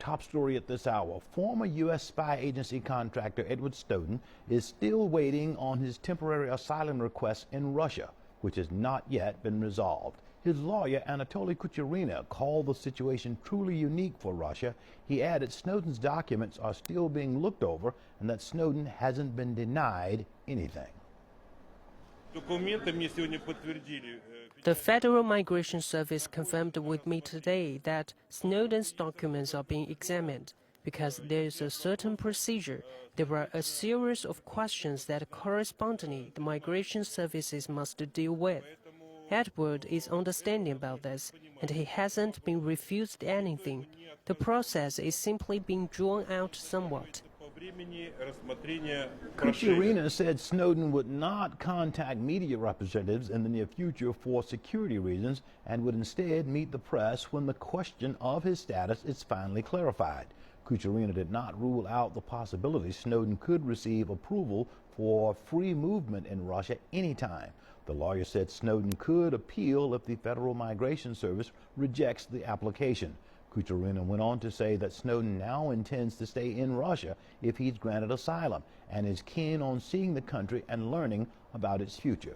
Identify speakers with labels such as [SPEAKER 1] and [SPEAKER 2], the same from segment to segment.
[SPEAKER 1] top story at this hour. Former U.S. spy agency contractor Edward Snowden is still waiting on his temporary asylum request in Russia, which has not yet been resolved. His lawyer, Anatoly Kucherena, called the situation truly unique for Russia. He added Snowden's documents are still being looked over and that Snowden hasn't been denied anything.
[SPEAKER 2] The Federal Migration Service confirmed with me today that Snowden's documents are being examined. Because there is a certain procedure, there are a series of questions that correspondingly the migration services must deal with. Edward is understanding about this, and he hasn't been refused anything. The process is simply being drawn out somewhat.
[SPEAKER 1] Kucherena said Snowden would not contact media representatives in the near future for security reasons and would instead meet the press when the question of his status is finally clarified. Kucherena did not rule out the possibility Snowden could receive approval for free movement in Russia anytime. The lawyer said Snowden could appeal if the Federal Migration Service rejects the application. Kucherena went on to say that Snowden now intends to stay in Russia if he's granted asylum and is keen on seeing the country and learning about its future.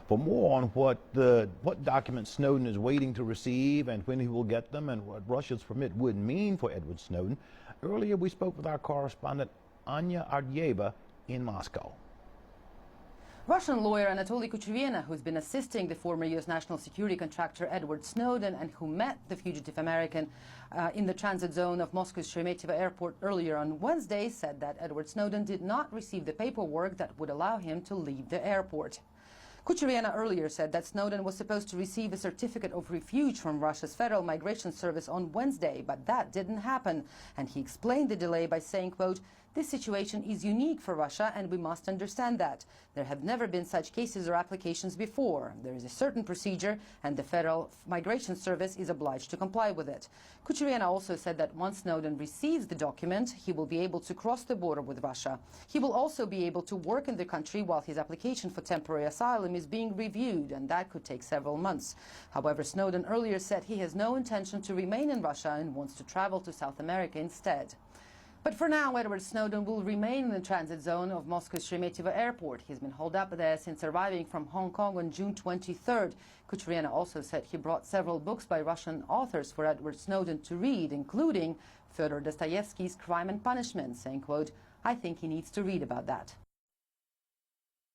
[SPEAKER 1] For more on what documents Snowden is waiting to receive and when he will get them and what Russia's permit would mean for Edward Snowden, earlier we spoke with our correspondent Anya Ardyeva in Moscow.
[SPEAKER 3] Russian lawyer Anatoly Kucherena, who's been assisting the former U.S. national security contractor Edward Snowden and who met the fugitive American in the transit zone of Moscow's Sheremetyevo airport earlier on Wednesday, said that Edward Snowden did not receive the paperwork that would allow him to leave the airport. Kucherena earlier said that Snowden was supposed to receive a certificate of refuge from Russia's Federal Migration Service on Wednesday, but that didn't happen. And he explained the delay by saying, quote, "This situation is unique for Russia and we must understand that. There have never been such cases or applications before. There is a certain procedure and the Federal Migration Service is obliged to comply with it." Kucherena also said that once Snowden receives the document, he will be able to cross the border with Russia. He will also be able to work in the country while his application for temporary asylum is being reviewed, and that could take several months. However, Snowden earlier said he has no intention to remain in Russia and wants to travel to South America instead. But for now, Edward Snowden will remain in the transit zone of Moscow's Sheremetyevo airport. He's been holed up there since arriving from Hong Kong on June 23rd. Kucherena also said he brought several books by Russian authors for Edward Snowden to read, including Fyodor Dostoevsky's Crime and Punishment, saying, quote, "I think he needs to read about that."